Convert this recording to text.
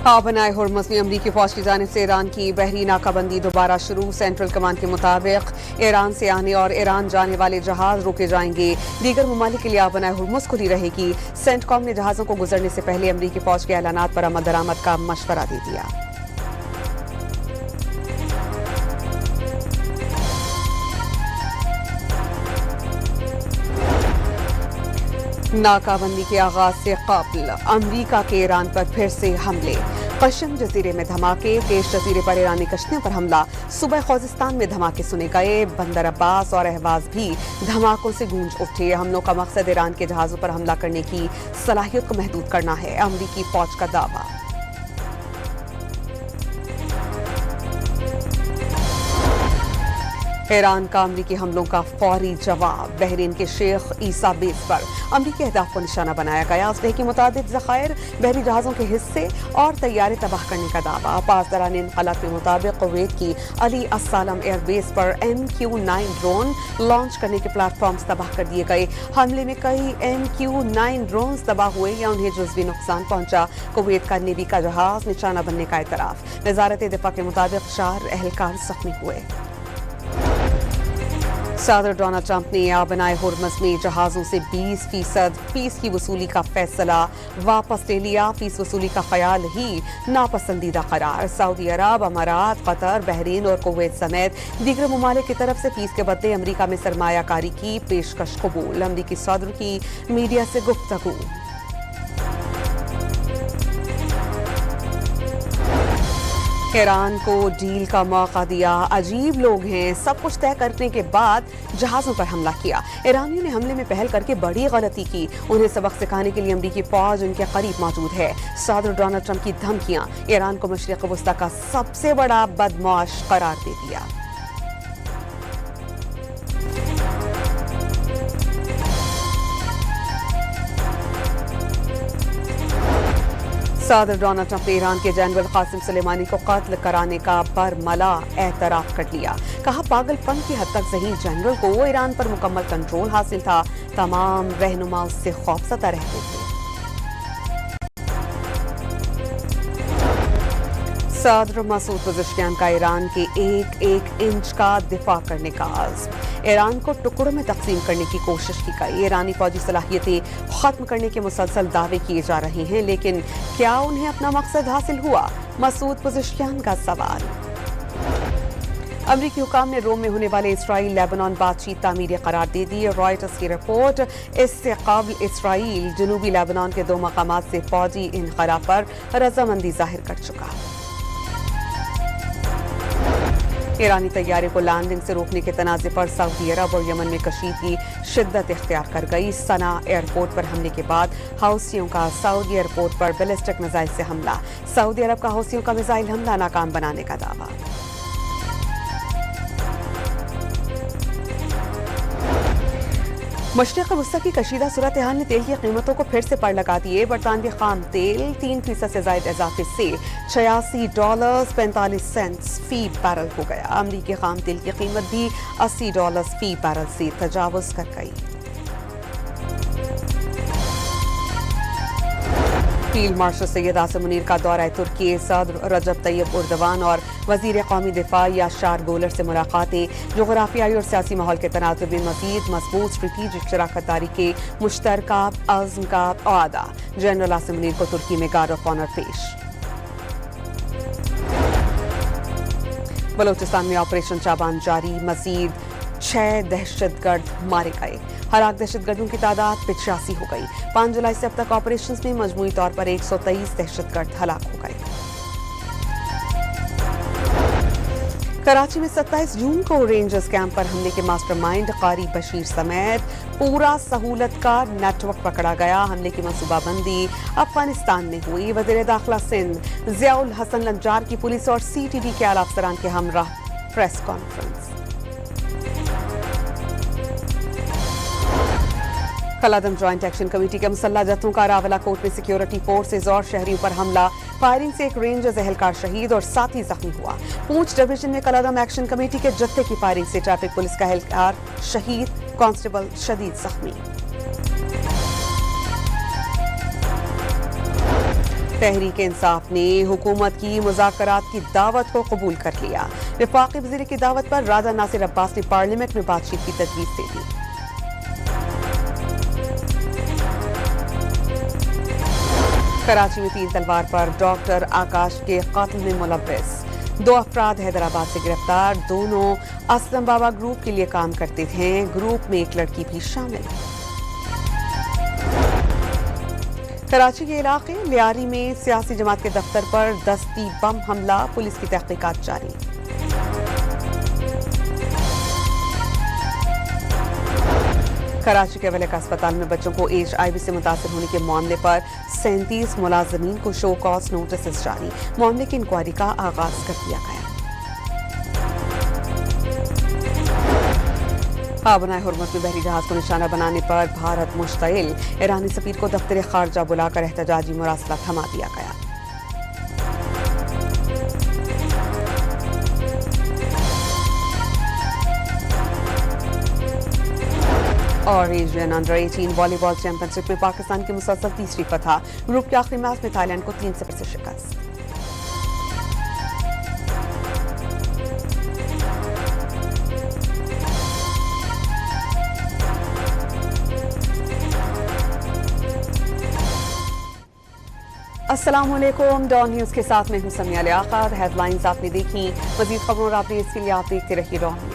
बनाए हुर्मुज़ में अमरीकी फौज की जानिब से ईरान की बहरी नाकाबंदी दोबारा शुरू। सेंट्रल कमांड के मुताबिक ईरान से आने और ईरान जाने वाले जहाज रोके जाएंगे। दीगर ममालिक के लिए बनाए हुर्मुज़ खुली रहेगी। सेंटकॉम ने जहाज़ों को गुजरने से पहले अमरीकी फौज के ऐलानात पर अमल दरामद का मशवरा दे दिया। नाकाबंदी के आगाज से कबल अमरीका के ईरान पर फिर से हमले। कशम जजीरे में धमाके, केश जजीरे पर ईरानी कश्तियों पर हमला। सुबह खोजिस्तान में धमाके सुने गए। बंदर अब्बास और अहवाज भी धमाकों से गूंज उठे। हमलों का मकसद ईरान के जहाज़ों पर हमला करने की सलाहियत को महदूद करना है, अमरीकी फौज का दावा। ईरान का अमरीकी हमलों का फौरी जवाब। बहरीन के शेख ईसा बेस पर अमरीकी अहदाफ को निशाना बनाया गया। उसने की मुताबिक ज़खायर, बहरी जहाज़ों के हिस्से और तैयारे तबाह करने का दावा। पासदारान इनक़लाब के मुताबिक कुवैत की अली अस्सालम एयरबेस पर MQ-9 ड्रोन लॉन्च करने के प्लेटफॉर्म्स तबाह कर दिए गए। हमले में कई MQ-9 ड्रोन तबाह हुए या उन्हें जुज़वी नुकसान पहुंचा। कुवैत का नेवी का जहाज निशाना बनने का इतराफ़। वज़ारत दिफ़ा के मुताबिक 4 एहलकार ज़ख्मी हुए। सदर डोनाल्ड ट्रंप ने बनाए हुर्मुज़ में जहाज़ों से 20% फीस की वसूली का फैसला वापस ले लिया। फीस वसूली का ख्याल ही नापसंदीदा करार। सऊदी अरब, अमारात, कतर, बहरीन और कुवैत समेत दीगर ममालिक की तरफ से फीस के बदले अमरीका में सरमायाकारी की पेशकश कबूल। अमरीकी सदर की मीडिया से गुफ्तगू। ईरान को डील का मौका दिया। अजीब लोग हैं, सब कुछ तय करने के बाद जहाज़ों पर हमला किया। ईरानियों ने हमले में पहल करके बड़ी गलती की। उन्हें सबक सिखाने के लिए अमरीकी फौज उनके करीब मौजूद है। सदर डोनाल्ड ट्रंप की धमकियां ईरान को मशरिक़ वस्ता का सबसे बड़ा बदमाश करार दे दिया। सदर डोनाल्ड ट्रंप ने ईरान के जनरल कासिम सुलेमानी को कत्ल कराने का बरमला एतराफ कर लिया। कहा, पागलपन की हद तक ज़हीन जनरल को ईरान पर मुकम्मल कंट्रोल हासिल था। तमाम रहनुमा उससे खौफज़दा रहते थे। सदर मसूद पज़ेश्कियान का ईरान के एक एक इंच का दिफा करने का आज़्म। ईरान को टुकड़ों में तकसीम करने की कोशिश की गई। ईरानी फौजी सलाहियतें खत्म करने के मुसलसल दावे किए जा रहे हैं, लेकिन क्या उन्हें अपना मकसद हासिल हुआ? मसूद पज़ेश्कियान का सवाल। अमरीकी हुकाम ने रोम में होने वाले इसराइल लेबनान बातचीत तामीरी करार दे दी। रॉयटर्स की रिपोर्ट। इससे कबल इसराइल जनूबी लेबनान के 2 मकामात से फौजी इनखला पर रजामंदी जाहिर कर चुका। ईरानी तैयारे को लैंडिंग से रोकने के तनाज़े पर सऊदी अरब और यमन में कशीदगी शिद्दत इख्तियार कर गई। सना एयरपोर्ट पर हमले के बाद हौसियों का सऊदी एयरपोर्ट पर बैलिस्टिक मिसाइल से हमला। सऊदी अरब का हौसियों का मिसाइल हमला नाकाम बनाने का दावा। मशरिक़ वस्ता की कशीदा सूरत हाल ने तेल की कीमतों को फिर से पर लगा दिए। बरतानवी खाम तेल 3% से ज़ायद इजाफे से $86.45 फी बैरल हो गया। अमरीकी खाम तेल की कीमत भी $80 फी बैरल से तजावुज़ कर गई। फील्ड मार्शल सैयद आसिम मुनीर का दौरा तुर्की। सदर रजब तैयब उर्दवान और वजीर कौमी दिफा याशार गोलर से मुलाकातें। जोग्राफियाई और सियासी माहौल के तनाज़ुर में मज़ीद मजबूत स्ट्रेटेजिक शराकत दारी के मुश्तरका अज़्म का वादा। जनरल आसिम मुनीर को तुर्की में गार्ड ऑफ ऑनर पेश। बलोचिस्तान में ऑपरेशन चाबान जारी। मजीद 6 दहशतगर्द मारे गए। हलाक दहशतगर्दों की तादाद 85 हो गई। 5 जुलाई से अब तक ऑपरेशन में मजमूई तौर पर 123 दहशतगर्द हलाक हो गए। कराची में 27 जून को रेंजर्स कैंप पर हमले के मास्टरमाइंड कारी बशीर समेत पूरा सहूलत का नेटवर्क पकड़ा गया। हमले की मनसूबाबंदी अफगानिस्तान में हुई। वज़ीर दाखिला सिंध ज़ियाउल हसन लंजार की पुलिस और CTD के आला अफसरान के हमराह press conference. Kaladan joint action committee के मुसल्लह जत्थों का रावला कोट में सिक्योरिटी फोर्सेज और शहरियों पर हमला। फायरिंग से एक रेंजर्स एहलकार शहीद और साथी जख्मी हुआ। पूंछ डिवीजन में कलादम एक्शन कमेटी के जत्थे की फायरिंग से ट्रैफिक पुलिस का एहलकार शहीद, कांस्टेबल शदीद जख्मी। तहरीक इंसाफ ने हुकूमत की मुज़ाकरात की दावत को कबूल कर लिया। वफाकी वज़ीर की दावत पर राजा नासिर अब्बास ने पार्लियामेंट में बातचीत की तजवीज़ दे दी। कराची में तीर तलवार पर डॉक्टर आकाश के कातिल में मुलव्वस। 2 अफराद हैदराबाद से गिरफ्तार। दोनों असलम बाबा ग्रुप के लिए काम करते थे। ग्रुप में एक लड़की भी शामिल। कराची के इलाके लियारी में सियासी जमात के दफ्तर पर दस्ती बम हमला। पुलिस की तहकीकात जारी। कराची के वलीका अस्पताल में बच्चों को HIV से मुतासर होने के मामले पर 37 मुलाजमीन को शो कॉज नोटिस जारी। मामले की इंक्वायरी का आगाज कर दिया गया। पाबनाए हुर्मुज़ में बहरी जहाज को निशाना बनाने पर भारत मुश्तइल। ईरानी सफीर को दफ्तर खारजा बुलाकर एहतजाजी मुरासला थमा दिया गया। और एशियन अंडर 18 वॉलीबॉल चैंपियनशिप में पाकिस्तान की मुसलसल तीसरी फतह। ग्रुप के आखिरी मैच में थाईलैंड को 3-0 से शिकस्त। अस्सलाम वालेकुम। डॉन न्यूज़ के साथ मैं हूं समिया लियाकत। हेडलाइंस आपने देखी। मजीद खबरों और अपडेट्स के लिए आप देखते रहिए डॉन।